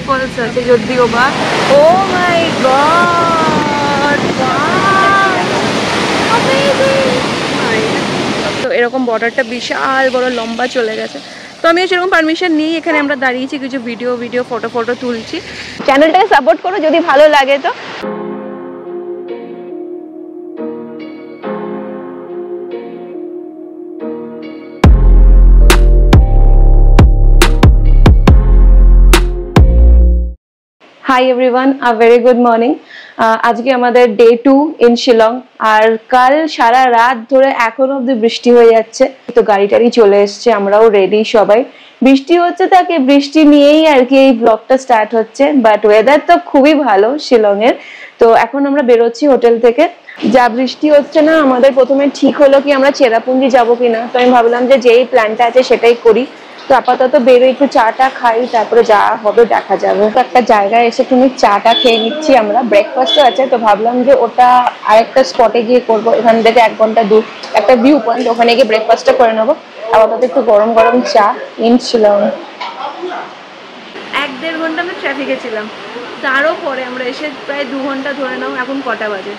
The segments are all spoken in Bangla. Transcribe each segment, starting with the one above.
ওয়াটারফলস আছে যদিও বা। ও মাই গড, তো এরকম বর্ডারটা বিশাল বড় লম্বা চলে গেছে। তো আমিও সেরকম পারমিশন নিই, এখানে আমরা দাঁড়িয়েছি কিছু ভিডিও ফটো তুলছি। চ্যানেলটাকে সাপোর্ট করো যদি ভালো লাগে তো। Hi everyone, a very good morning. আজকে আমাদের ডে 2 ইন শিলং। আর কাল সারা রাত ধরে এখনো অব্দি বৃষ্টি হয়ে যাচ্ছে। তো গাড়ি টাড়ি চলে এসছে, আমরাও রেডি সবাই। বৃষ্টি হচ্ছে তাকে বৃষ্টি নিয়েই আর কি এই ব্লগটা স্টার্ট হচ্ছে। বাট ওয়েদার তো খুবই ভালো শিলং এর। তো এখন আমরা বেরোচ্ছি হোটেল থেকে। যা বৃষ্টি হচ্ছে না, আমাদের প্রথমে ঠিক হলো কি আমরা চেরাপুঞ্জি যাবো কিনা। তো আমি ভাবলাম যে যেই প্ল্যানটা আছে সেটাই করি। তো আপাতত বেরোই, একটু চাটা খাই, তারপরে যা হবে দেখা যাবে। তো একটা জায়গায় এসে তুমি চাটা খেয়ে নিচ্ছি আমরা, ব্রেকফাস্টও আছে। তো ভাবলাম যে ওটা আরেকটা স্পটে গিয়ে করবো, এখান থেকে 1 ঘন্টা দূর একটা ভিউ পয়েন্ট, ওখানে গিয়ে ব্রেকফাস্টটা করে নেবো। আপাতত একটু গরম গরম চা ইন শিলং। 1-1.5 ঘন্টা আমরা ট্রাফিকে ছিলাম, তারও পরে আমরা এসে প্রায় 2 ঘন্টা ধরে নাও। এখন কটা বাজে?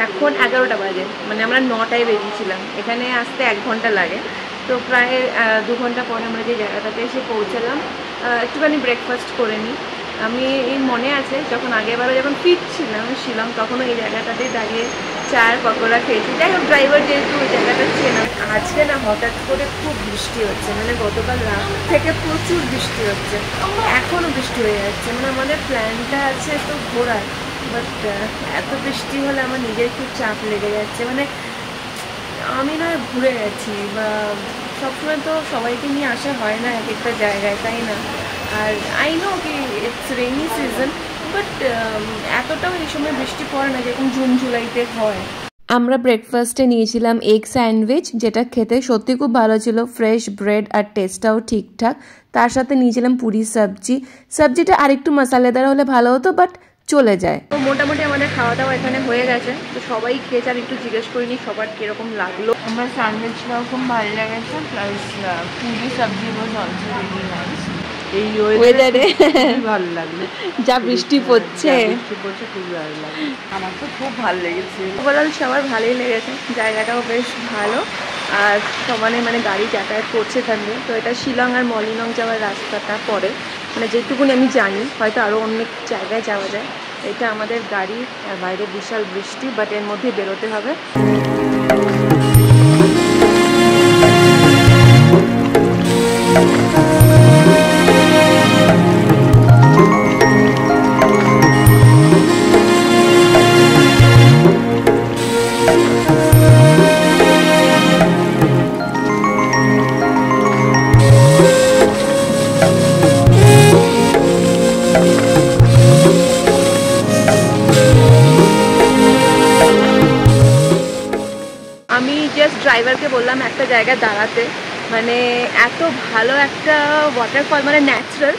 এখন 11টা বাজে, মানে আমরা 9টায় বেরিয়েছিলাম। এখানে আসতে 1 ঘন্টা লাগে। তো প্রায় 2 ঘন্টা পরে আমরা যে জায়গাটাতে এসে পৌঁছালাম। একটুখানি ব্রেকফাস্ট করে নিই। আমি এই মনে আছে যখন আগেরবারও যখন ফিরছিলাম শিলং, তখনও এই জায়গাটাতেই দাঁড়িয়ে চার পকোড়া খেয়েছি। যাই হোক, ড্রাইভার যেহেতু ওই জায়গাটা চেনা। আজকে না হঠাৎ করে খুব বৃষ্টি হচ্ছে, মানে গতকাল রাত থেকে প্রচুর বৃষ্টি হচ্ছে, এখনও বৃষ্টি হয়ে যাচ্ছে। মানে আমাদের প্ল্যানটা আছে তো ঘোরার, বাট এত বৃষ্টি হলে আমার নিজের খুব চাপ লেগে যাচ্ছে। মানে আমি না ঘুরে গেছি, বা সবসময় তো সবাইকে নিয়ে আসা হয় না এক একটা জায়গায়, তাই না? আর আই নো কি ইটস রেইনি সিজন, বাট এতটাও এই সময় বৃষ্টি পড়ে না যেরকম জুন জুলাইতে হয়। আমরা ব্রেকফাস্টে নিয়েছিলাম এগ স্যান্ডউইচ, যেটা খেতে সত্যি খুব ভালো ছিল। ফ্রেশ ব্রেড আর টেস্টটাও ঠিকঠাক। তার সাথে নিয়েছিলাম পুরি সবজিটা আরেকটু মশলাদার হলে ভালো হতো, বাট চলে যায়। তো মোটামুটি আমাদের খাওয়া দাওয়া এখানে হয়ে গেছে। তো সবাই খেয়েছে, আর একটু জিজ্ঞেস করিনি সবার কিরকম লাগলো। আমার স্যান্ডউইচটাও খুব ভালো লেগেছে, প্লাস পুরি সবজি ওয়াজ অলসো রিয়েলি নাইস। এই ওয়েদারে ভালো লাগলো, যা বৃষ্টি পড়ছে খুব ভালো লাগলো। আমার তো খুব ভালো লেগেছে, ওভারঅল সবার ভালোই লেগেছে। জায়গাটাও বেশ ভালো, আর সমানে মানে গাড়ি যাতায়াত করছে এখান দিয়ে। তো এটা শিলং আর মলিনং যাওয়ার রাস্তাটা পড়ে, মানে যেটুকুনি আমি জানি, হয়তো আরও অনেক জায়গায় যাওয়া যায়। এটা আমাদের গাড়ি, আর বাইরে বিশাল বৃষ্টি, বাট এর মধ্যে বেরোতে হবে। আমি জাস্ট ড্রাইভারকে বললাম একটা জায়গায় দাঁড়াতে, মানে এত ভালো একটা ওয়াটারফল, মানে ন্যাচারাল।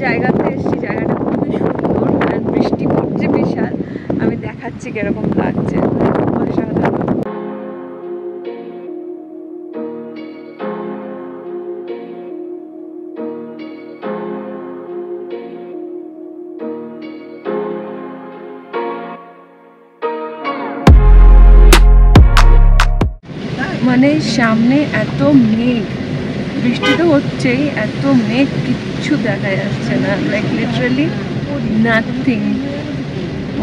জায়গাতে এসেছি, জায়গাটা খুবই সুন্দর, আর বৃষ্টি পড়ছে বিশাল। আমি দেখাচ্ছি কিরকম লাগছে, অসাধারণ। মানে সামনে এত মেঘ, বৃষ্টি তো হচ্ছেই, এত মেঘ কিচ্ছু দেখা যাচ্ছে না, লাইক লিটারালি নাথিং।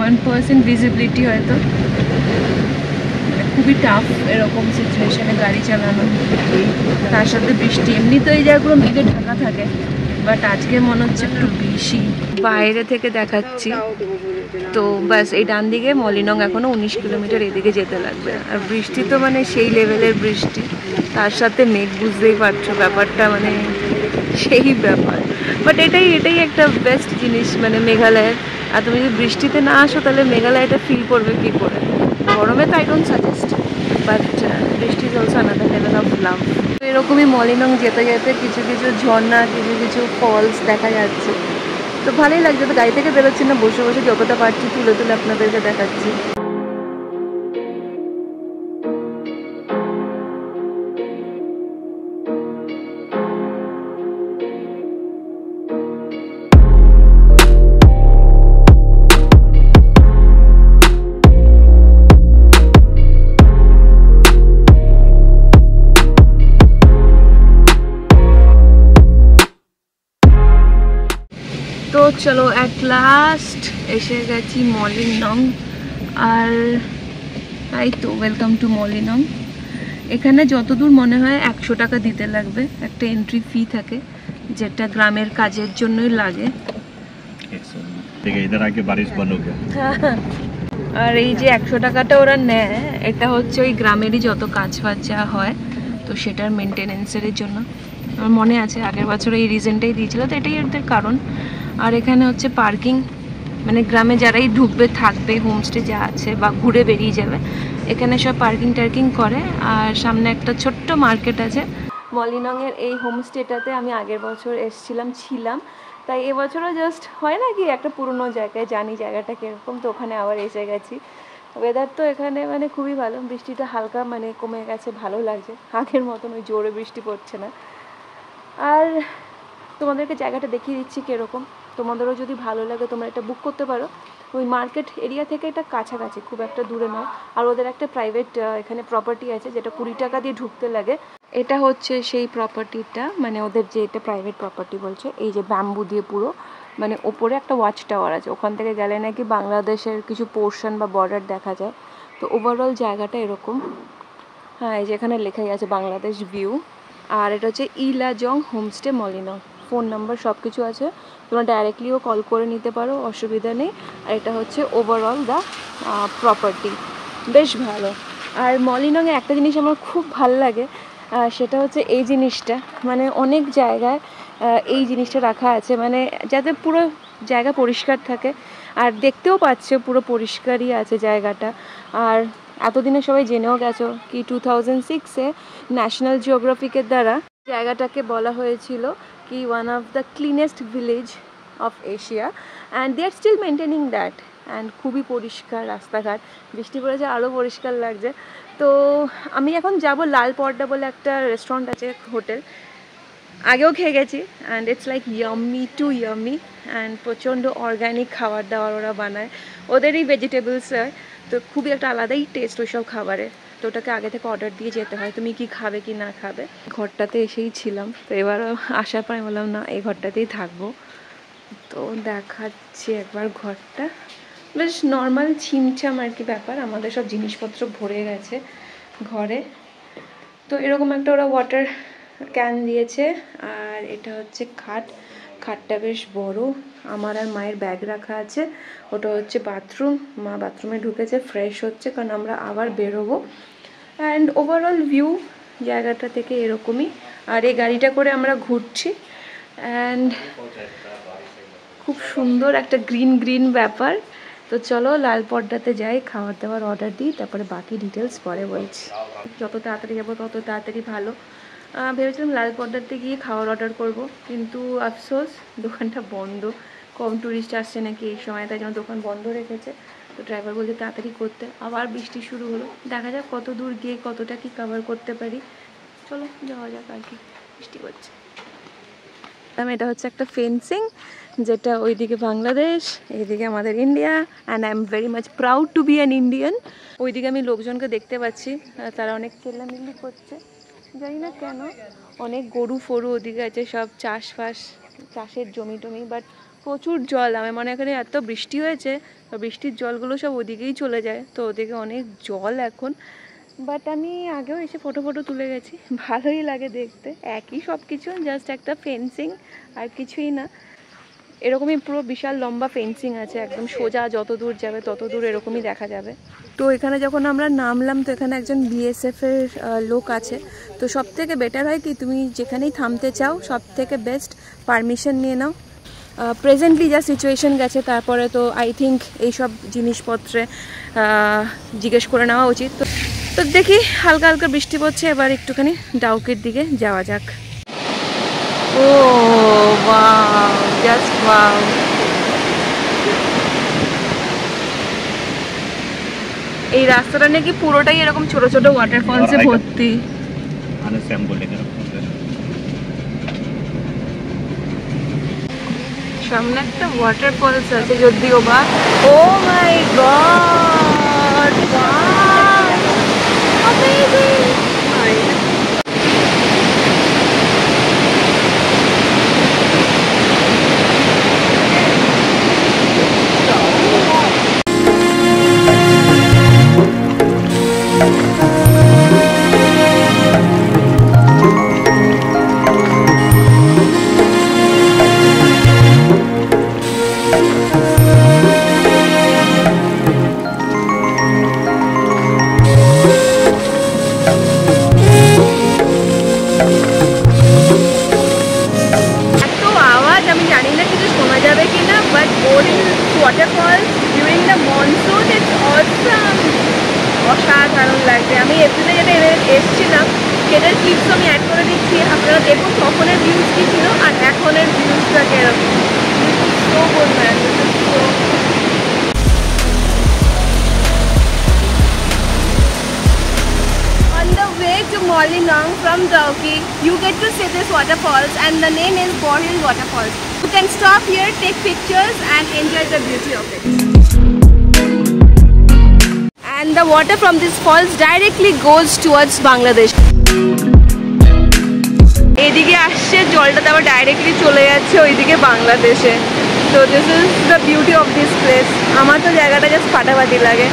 1% ভিজিবিলিটি হয়তো। খুবই টাফ এরকম সিচুয়েশনে গাড়ি চালানো, তার সাথে বৃষ্টি। এমনি তো এই জায়গাগুলো মেঘে ঢাকা থাকে, বাট আজকে মনে হচ্ছে একটু বেশি। বাইরে থেকে দেখাচ্ছি তো ব্যাস, এই ডান দিকে মলিনং এখনো 19 কিলোমিটার এদিকে যেতে লাগবে। আর বৃষ্টি তো মানে সেই লেভেলের বৃষ্টি। তার সাথে মেঘ, বুঝতেই পারছো ব্যাপারটা মানে সেই ব্যাপার। বাট এটাই একটা বেস্ট জিনিস মানে মেঘালয়ের। আর তুমি যদি বৃষ্টিতে না আসো তাহলে মেঘালয়টা ফিল করবে কী করে। গরমে তো আই ডোন্ট সাজেস্ট, বাট বৃষ্টি is also another level of love. তো এরকমই মলিনং যেতে যেতে কিছু কিছু ঝর্ণা, কিছু কিছু ফলস দেখা যাচ্ছে, তো ভালোই লাগছে। তো গাড়ি থেকে বেরোচ্ছি না, বসে বসে যতটা পারছি তুলে তুলে আপনাদেরকে দেখাচ্ছি। তো চলো অ্যাট লাস্ট এসে গেছি মলিনং। আর এই তো ওয়েলকাম টু মলিনং। এখানে যতদূর মনে হয় 100 টাকা দিতে লাগবে, একটা এন্ট্রি ফি থাকে যেটা গ্রামের কাজের জন্যই লাগে। আর এই যে 100 টাকাটা ওরা নেয়, এটা হচ্ছে ওই গ্রামেরই যত কাজ ফাজ যা হয় তো সেটার মেনটেনেন্সের জন্য। আমার মনে আছে আগের বছর এই রিজনটাই দিয়েছিল, তো এটাই এদের কারণ। আর এখানে হচ্ছে পার্কিং, মানে গ্রামে যারাই ঢুকবে থাকবে, হোমস্টে যা আছে বা ঘুরে বেরিয়ে যাবে, এখানে সব পার্কিং টার্কিং করে। আর সামনে একটা ছোট্ট মার্কেট আছে। মলিনংয়ের এই হোমস্টেটাতে আমি আগের বছর ছিলাম, তাই এবছরও জাস্ট হয় না কি একটা পুরনো জায়গায় জানি জায়গাটা কীরকম, তো ওখানে আবার এসে গেছি। ওয়েদার তো এখানে মানে খুবই ভালো, বৃষ্টিটা হালকা মানে কমে গেছে, ভালো লাগছে, আগের মতন ওই জোরে বৃষ্টি পড়ছে না। আর তোমাদেরকে জায়গাটা দেখিয়ে দিচ্ছি কীরকম, তোমাদেরও যদি ভালো লাগে তোমরা এটা বুক করতে পারো। ওই মার্কেট এরিয়া থেকে এটা কাছাকাছি, খুব একটা দূরে নয়। আর ওদের একটা প্রাইভেট এখানে প্রপার্টি আছে যেটা 20 টাকা দিয়ে ঢুকতে লাগে। এটা হচ্ছে সেই প্রপার্টিটা, মানে ওদের যে এটা প্রাইভেট প্রপার্টি বলছে, এই যে ব্যাম্বু দিয়ে পুরো মানে ওপরে একটা ওয়াচ টাওয়ার আছে, ওখান থেকে গেলে নাকি বাংলাদেশের কিছু পোর্শন বা বর্ডার দেখা যায়। তো ওভারঅল জায়গাটা এরকম। হ্যাঁ, এই যে এখানে লেখাই আছে বাংলাদেশ ভিউ। আর এটা হচ্ছে ইলাজং হোমস্টে মলিনং। ফোন নাম্বার সব কিছু আছে, তোমরা ডাইরেক্টলিও কল করে নিতে পারো, অসুবিধা নেই। আর এটা হচ্ছে ওভারঅল দ্য প্রপার্টি, বেশ ভালো। আর মলিনংয়ে একটা জিনিস আমার খুব ভালো লাগে, সেটা হচ্ছে এই জিনিসটা, মানে অনেক জায়গায় এই জিনিসটা রাখা আছে, মানে যাতে পুরো জায়গা পরিষ্কার থাকে। আর দেখতেও পাচ্ছে পুরো পরিষ্কারই আছে জায়গাটা। আর এতদিনে সবাই জেনেও গেছো কি 2006-এ ন্যাশনাল জিওগ্রাফিকের দ্বারা জায়গাটাকে বলা হয়েছিল কি one of the cleanest village of Asia, and they are still maintaining that. And খুবই পরিষ্কার রাস্তাঘাট, বৃষ্টি পড়েছে আরও পরিষ্কার লাগছে। তো আমি এখন যাব লাল পর্দা বলে একটা রেস্টুরেন্ট আছে, হোটেল, আগেও খেয়ে গেছি, and it's like yummy to yummy. And প্রচণ্ড অর্গ্যানিক খাবার দাবার ওরা বানায়, ওদেরই ভেজিটেবলস হয়, তো খুবই একটা আলাদাই টেস্ট ওইসব খাবারের। তো ওটাকে আগে থেকে অর্ডার দিয়ে যেতে হয় তুমি কি খাবে কি না খাবে। ঘরটাতে এসেই ছিলাম, তো এবারও আসার পর বললাম না এই ঘরটাতেই থাকবো। তো দেখাচ্ছি একবার ঘরটা, বেশ নর্মাল ছিমছাম আর কি ব্যাপার, আমাদের সব জিনিসপত্র ভরে গেছে ঘরে। তো এরকম একটা ওরা ওয়াটার ক্যান দিয়েছে। আর এটা হচ্ছে খাটটা বেশ বড়, আমার আর মায়ের ব্যাগ রাখা আছে। ওটা হচ্ছে বাথরুম, মা বাথরুমে ঢুকেছে, ফ্রেশ হচ্ছে, কারণ আমরা আবার বেরোবো। অ্যান্ড ওভারঅল ভিউ জায়গাটা থেকে এরকমই। আর এই গাড়িটা করে আমরা ঘুরছি, অ্যান্ড খুব সুন্দর একটা গ্রিন ব্যাপার। তো চলো লাল পর্দাতে যাই, খাবার দাবার অর্ডার দিই, তারপরে বাকি ডিটেলস পরে বলছি। যত তাড়াতাড়ি যাবো তত তাড়াতাড়ি ভালো। ভেবেছিলাম লাল পর্দাতে গিয়ে খাবার অর্ডার করব, কিন্তু আফসোস দোকানটা বন্ধ, কম টুরিস্ট আসছে নাকি এই সময়, তাই জন্য দোকান বন্ধ রেখেছে। তো ড্রাইভার বলছে তাড়াতাড়ি করতে, আবার বৃষ্টি শুরু হলো, দেখা যাক কত দূর গিয়ে কতটা কি কভার করতে পারি। চলো যাওয়া যাক, আর কি বৃষ্টি করছে। এটা হচ্ছে একটা ফেন্সিং, যেটা ওইদিকে বাংলাদেশ, এইদিকে আমাদের India, and I am very much proud to be an Indian. ওইদিকে আমি লোকজনকে দেখতে পাচ্ছি, তারা অনেক চেল্লামিল্লি করছে, জানি না কেন। অনেক গরু ফরু ওদিকে আছে, সব চাষের জমি টমি, বাট প্রচুর জল। আমার মনে এখানে এত বৃষ্টি হয়েছে, বৃষ্টির জলগুলো সব ওদিকেই চলে যায়, তো ওদিকে অনেক জল এখন। বাট আমি আগেও এসে ফটো তুলে গেছি, ভালোই লাগে দেখতে, একই সব কিছু, জাস্ট একটা ফেন্সিং আর কিছুই না। এরকমই পুরো বিশাল লম্বা ফেন্সিং আছে, একদম সোজা যত দূর যাবে তত দূর এরকমই দেখা যাবে। তো এখানে যখন আমরা নামলাম তো এখানে একজন BSF এর লোক আছে। তো সব থেকে বেটার হয় কি তুমি যেখানেই থামতে চাও সব থেকে বেস্ট পারমিশন নিয়ে নাও। প্রেজেন্টলি যা সিচুয়েশন গেছে তারপরে তো আই থিঙ্ক এইসব জিনিসপত্রে জিজ্ঞেস করে নেওয়া উচিত। তো দেখি হালকা হালকা বৃষ্টি পড়ছে, এবার একটুখানি ডাউকির দিকে যাওয়া যাক। ও ওয়াও, জাস্ট ওয়াও। এই রাস্তাটা নাকি পুরোটাই এরকম ছোট ছোট ওয়াটারফলসে ভর্তি। সামনে একটা ওয়াটারফলস আছে যদিও বা। ও মাই গড, ওয়াও অ্যামেজিং। অসাধারণ লাগছে। আমি এপ্রিলে যেটা এসেছিলাম সেটার ক্লিপস আমি অ্যাড করে দিচ্ছি, আপনারা দেখুন তখনের ভিউজ কী ছিল আর এখনের ভিউজটা কীরকম। So good man, so on the way to Molinong from Dauki, you get to see this waterfalls and the name is Borhil Waterfalls. You can stop here, take pictures and enjoy the beauty of it. And the water from this falls directly goes towards Bangladesh. এদিকে আসছে জলটা, তারপর ডাইরেক্টলি চলে যাচ্ছে ওইদিকে বাংলাদেশে। তো this is the beauty of this place. আমার তো জায়গাটা জাস্ট ফাটাফাটি লাগে।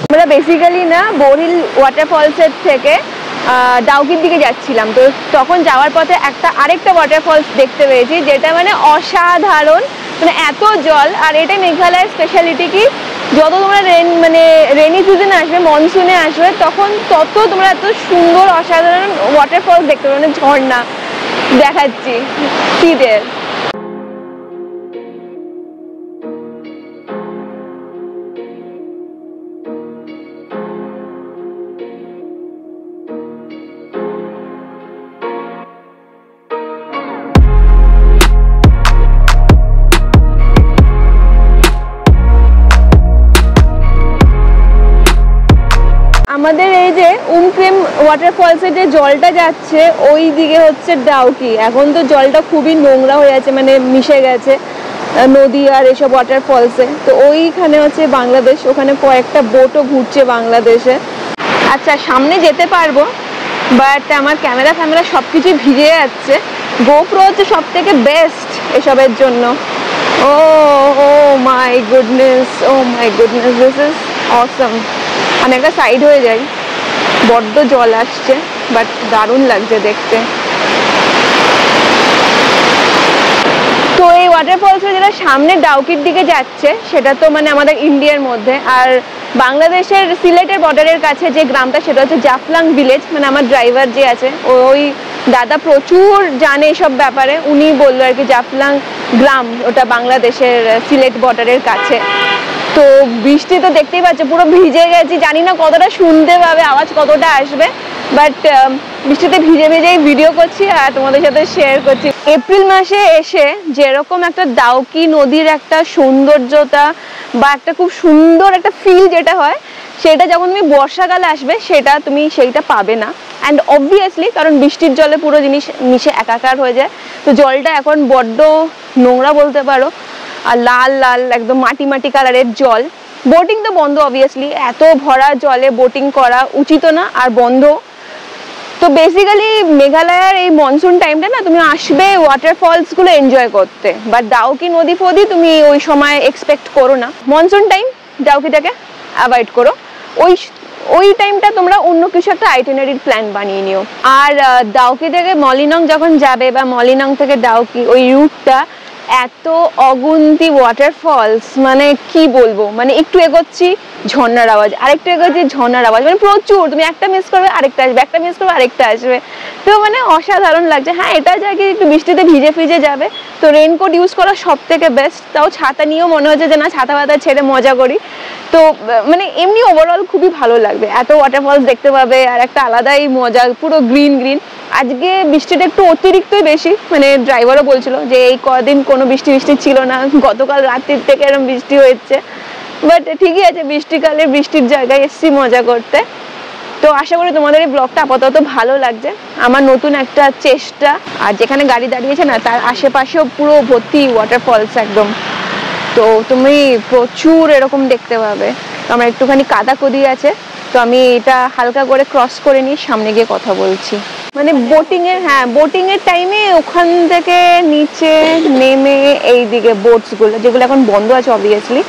আমরা বেসিক্যালি না বরহিল ওয়াটারফলসের থেকে ডাউকির দিকে যাচ্ছিলাম। তো তখন যাওয়ার পথে আরেকটা ওয়াটারফলস দেখতে পেয়েছি যেটা মানে অসাধারণ, মানে এত জল। আর এটা মেঘালয়ের স্পেশালিটি কি, যত তোমরা রেনি সিজনে আসবে, মনসুনে আসবে, তখন তত তোমরা এত সুন্দর অসাধারণ ওয়াটারফলস দেখতে পাবে, মানে ঝর্ণা। দেখাচ্ছি শীতের। আমাদের এই যে উমক্রেম ওয়াটারফলসের যে জলটা যাচ্ছে ওই দিকে হচ্ছে ডাউকি। এখন তো জলটা খুবই নোংরা হয়ে আছে, মানে মিশে গেছে নদী আর এসব ওয়াটারফলসে। তো ওইখানে হচ্ছে বাংলাদেশ, ওখানে কয়েকটা বোটও ঘুরছে বাংলাদেশে। আচ্ছা সামনে যেতে পারবো, বাট আমার ক্যামেরা সব কিছুই ভিজে যাচ্ছে। গোপ্রো হচ্ছে সব থেকে বেস্ট এসবের জন্য। Oh my goodness, this is awesome. আমি একটা সাইড হয়ে যাই, বড্ড জল আসছে, বাট দারুণ লাগছে দেখতে। তো এই ওয়াটারফলসে যেটা সামনে ডাউকির দিকে যাচ্ছে সেটা তো মানে আমাদের ইন্ডিয়ার মধ্যে, আর বাংলাদেশের সিলেটের বর্ডারের কাছে যে গ্রামটা সেটা হচ্ছে জাফলং ভিলেজ। মানে আমার ড্রাইভার যে আছে ওই দাদা প্রচুর জানে এসব ব্যাপারে, উনি বললো আর কি জাফলং গ্রাম ওটা বাংলাদেশের সিলেট বর্ডারের কাছে। তো বৃষ্টি তো দেখতেই পাচ্ছ, পুরো ভিজে গেছি। জানি না কতটা শুনতে পাবে, আওয়াজ কতটা আসবে, বাট বৃষ্টিতে ভিজেই ভিডিও করছি আর তোমাদের সাথে শেয়ার করছি। এপ্রিল মাসে এসে যেরকম একটা ডাউকি নদীর একটা সৌন্দর্যতা বা একটা খুব সুন্দর একটা ফিল যেটা হয়, সেটা যখন তুমি বর্ষাকালে আসবে সেইটা পাবে না। অ্যান্ড অবভিয়াসলি কারণ বৃষ্টির জলে পুরো জিনিস মিশে একাকার হয়ে যায়। তো জলটা এখন বড্ড নোংরা বলতে পারো, আর লাল লাল একদম মাটি কালারের জল। বোটিং তো বন্ধ, অবভিয়াসলি এত ভরা জলে বোটিং করা উচিত না, আর বন্ধ। তো বেসিক্যালি মেঘালয়ের এই মনসুন টাইমটা না তুমি আসবে ওয়াটারফলসগুলো এনজয় করতে, বাট ডাউকি নদী ফদি তুমি ওই সময় এক্সপেক্ট করো না। মনসুন টাইম ডাউকিটাকে অ্যাভয়েড করো। ওই টাইমটা তোমরা অন্য কিছু একটা আইটিনারির প্ল্যান বানিয়ে নিও। আর ডাউকি থেকে মলিনং যখন যাবে বা মলিনং থেকে ডাউকি ওই রুটটা এত অগুন্তি ওয়াটারফলস, মানে কি বলবো, মানে একটু এগোচ্ছি ঝর্ণার আওয়াজ, আরেকটু এগোচ্ছি ঝর্ণার আওয়াজ, মানে প্রচুর, তুমি একটা মিস করবে আরেকটা আসবে, একটা মিস করবে আরেকটা আসবে। তো মানে অসাধারণ লাগছে। হ্যাঁ এটা জায়গা একটু বৃষ্টিতে ভিজে ফিজে যাবে, তো রেনকোট ইউজ করা সব থেকে বেস্ট। তাও ছাতা নিয়েও মনে হচ্ছে যে না ছাতা পাতা ছেড়ে মজা করি। তো মানে এমনি ওভারঅল খুবই ভালো লাগবে, এত ওয়াটারফলস দেখতে পাবে আর একটা আলাদাই মজা, পুরো গ্রিন গ্রিন। আজকে বৃষ্টিটা একটু অতিরিক্তই বেশি, মানে ড্রাইভারও বলছিল যে এই কদিন কোনো বৃষ্টি ছিল না, গতকাল রাত্রির থেকে এরকম বৃষ্টি হয়েছে। বাট ঠিকই আছে, বৃষ্টিকালে বৃষ্টির জায়গায় এসছি মজা করতে। তো আশা করি তোমাদের এই ব্লগটা আপাতত ভালো লাগছে, আমার নতুন একটা চেষ্টা। আর যেখানে গাড়ি দাঁড়িয়েছে না তার আশেপাশেও পুরো ভর্তি ওয়াটারফলস একদম, তো তুমি প্রচুর এরকম দেখতে পাবে। তো আমার একটুখানি কাদা কদি আছে, তো আমি এটা হালকা করে ক্রস করে নিয়ে সামনে গিয়ে কথা বলছি। মানে বোটিং এর টাইমে ওখান থেকে নিচে নেমে এইদিকে বোটসগুলো যেগুলো এখন বন্ধ আছে অবভিয়াসলি,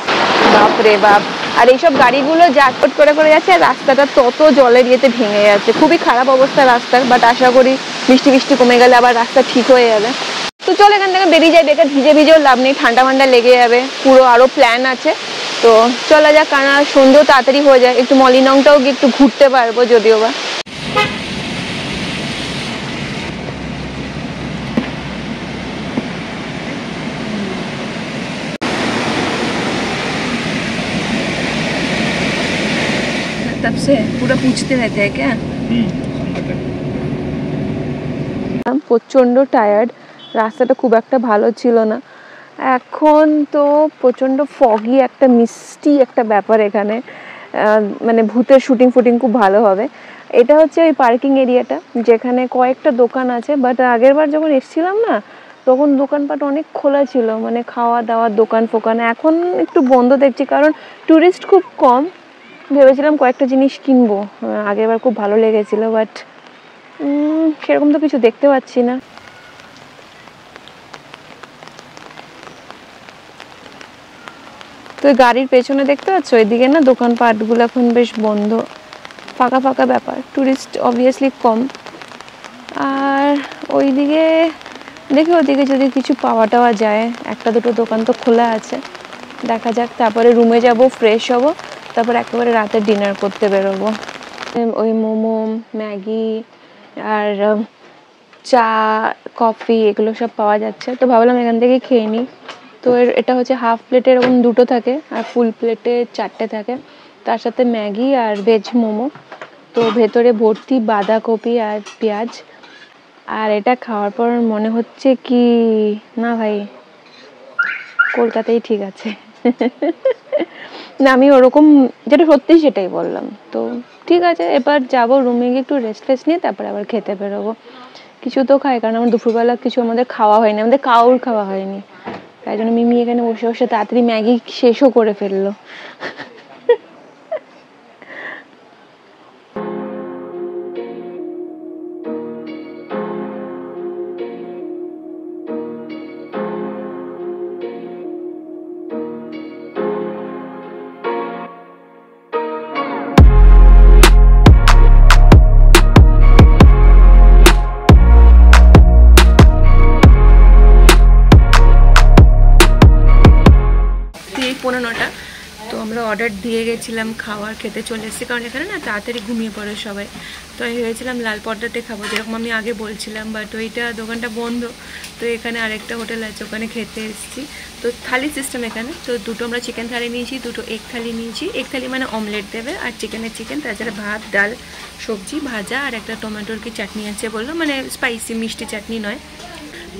বাপরে বাপ। আর এইসব গাড়িগুলো জ্যাকপট করে করে যাচ্ছে, আর রাস্তাটা তত জলের ইয়েতে ভেঙে যাচ্ছে, খুবই খারাপ অবস্থা রাস্তার। বাট আশা করি বৃষ্টি কমে গেলে আবার রাস্তা ঠিক হয়ে যাবে। তো চল এখান থেকে বেরিয়ে যাই, বেকার ভিজেও লাভ নেই, ঠান্ডা লেগে যাবে। পুরো আরো প্ল্যান আছে, তো চলা যাক, কারণ সন্ধ্যেও তাড়াতাড়ি হয়ে যায়, একটু মলিনংটাও গিয়ে একটু ঘুরতে পারবো যদিও বা। तब से पूरा पूछते रहते हैं क्या? প্রচন্ড টায়ার্ড, রাস্তাটা খুব একটা ভালো ছিল না। এখন তো প্রচন্ড ফগি, একটা মিষ্টি একটা ব্যাপার এখানে, মানে ভূতের শুটিং খুব ভালো হবে। এটা হচ্ছে ওই পার্কিং এরিয়াটা যেখানে কয়েকটা দোকান আছে। বাট আগের বার যখন এসেছিলাম না তখন দোকানপাট অনেক খোলা ছিল, মানে খাওয়া দাওয়ার দোকান ফোকান। এখন একটু বন্ধ দেখছি কারণ টুরিস্ট খুব কম। ভেবেছিলাম কয়েকটা জিনিস কিনবো, আগেরবার খুব ভালো লেগেছিল, বাট সেরকম তো কিছু দেখতে পাচ্ছি না। তো গাড়ির পেছনে দেখতে পাচ্ছ এদিকে না দোকানপাটগুলো এখন বেশ বন্ধ, ফাঁকা ব্যাপার, টুরিস্ট অবভিয়াসলি কম। আর ওইদিকে দেখি ওদিকে যদি কিছু পাওয়া যায়, একটা দুটো দোকান তো খোলা আছে, দেখা যাক। তারপরে রুমে যাব, ফ্রেশ হব, তারপর একেবারে রাতে ডিনার করতে বেরোবো। ওই মোমো, ম্যাগি আর চা, কফি এগুলো সব পাওয়া যাচ্ছে, তো ভাবলাম এখান থেকে খেয়ে নিই। তো এটা হচ্ছে হাফ প্লেটে এরকম দুটো থাকে আর ফুল প্লেটে 4টে থাকে, তার সাথে ম্যাগি আর ভেজ মোমো। তো ভেতরে ভর্তি বাঁধাকপি আর পেঁয়াজ। আর এটা খাওয়ার পর মনে হচ্ছে কি না ভাই কলকাতাই ঠিক আছে। না আমি ওরকম যেটা সত্যি সেটাই বললাম। তো ঠিক আছে, এবার যাবো রুমে গিয়ে একটু রেস্ট নিয়ে তারপরে আবার খেতে বেরোবো। কিছু তো খাই, কারণ আমার দুপুরবেলা কিছু আমাদের খাওয়া হয়নি, আমাদের কাউর খাওয়া হয়নি। তাই জন্য মিমি এখানে বসে তাড়াতাড়ি ম্যাগি শেষও করে ফেললো। তো আমরা অর্ডার দিয়ে গেছিলাম, খাবার খেতে চলে এসেছি, কারণ এখানে না তাড়াতাড়ি ঘুমিয়ে পড়ে সবাই। তো আমি ভেবেছিলাম লাল পর্দাতে খাবো যেরকম আমি আগে বলছিলাম, বাট ওইটা দোকানটা বন্ধ। তো এখানে আরেকটা হোটেল আছে, ওখানে খেতে এসেছি। তো থালি সিস্টেম এখানে, তো দুটো আমরা চিকেন থালি নিয়েছি, দুটো এগ থালি নিয়েছি। এগ থালি মানে অমলেট দেবে, আর চিকেনের চিকেন, তাছাড়া ভাত ডাল সবজি ভাজা আর একটা টমেটোর কি চাটনি আছে বললো, মানে স্পাইসি মিষ্টি চাটনি নয়।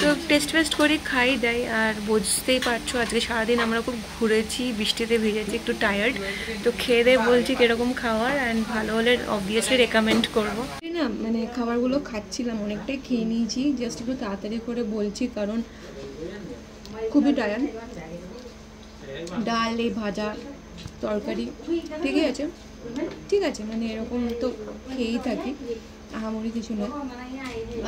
তো টেস্ট করি খাই দেয়। আর বুঝতেই পারছো আজকে সারাদিন আমরা খুব ঘুরেছি, বৃষ্টিতে ভিজেছি, একটু টায়ার্ড। তো খেয়ে দিয়ে বলছি কীরকম খাবার, অ্যান্ড ভালো হলে অবভিয়াসলি রেকমেন্ড করবো না। মানে খাবারগুলো খাচ্ছিলাম, অনেকটাই খেয়ে নিয়েছি, জাস্ট একটু তাড়াতাড়ি করে বলছি কারণ খুবই টায়ার্ড। ডাল, এই ভাজা, তরকারি ঠিক আছে, মানে এরকম তো খেয়েই থাকি, আহামরি কিছু নয়।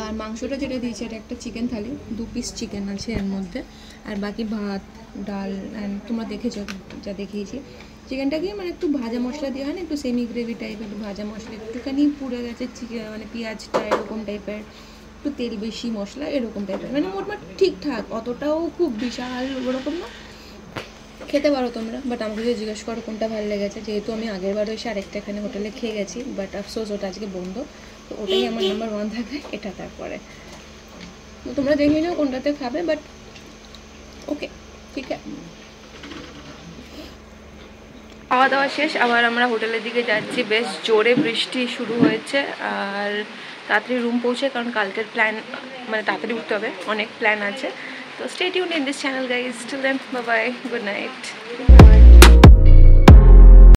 আর মাংসটা যেটা দিয়েছে এটা একটা চিকেন থালি, 2 পিস চিকেন আছে এর মধ্যে, আর বাকি ভাত ডাল অ্যান্ড তোমরা দেখেছো যা দেখিয়েছি চিকেনটাকে মানে একটু ভাজা মশলা দিয়ে হয় না, একটু সেমি গ্রেভি টাইপের, একটু ভাজা মশলা একটুখানি পুড়ে গেছে চিকেন মানে পেঁয়াজটা এরকম টাইপের, একটু তেল বেশি মশলা এরকম টাইপের, মানে মোটমাট ঠিকঠাক, অতটাও খুব বিশাল ওরকম না। খেতে পারো তোমরা, বাট আমাকে যদি জিজ্ঞেস করো কোনটা ভালো লেগেছে, যেহেতু আমি আগের বারও এসে আরেকটা এখানে হোটেলে খেয়ে গেছি, বাট আফসোস ওটা আজকে বন্ধ, তো ওটাই আমার নাম্বার 1 থাকবে, এটা তারপরে। তো তোমরা দেখে নাও কোনটাতে খাবে, বাট ওকে ঠিক আছে। খাওয়া দাওয়া শেষ, আবার আমরা হোটেলের দিকে যাচ্ছি। বেশ জোরে বৃষ্টি শুরু হয়েছে, আর তাড়াতাড়ি রুম পৌঁছে, কারণ কালকের প্ল্যান মানে তাড়াতাড়ি উঠতে হবে, অনেক প্ল্যান আছে। তো stay tuned in this channel guys, till then bye bye, good night.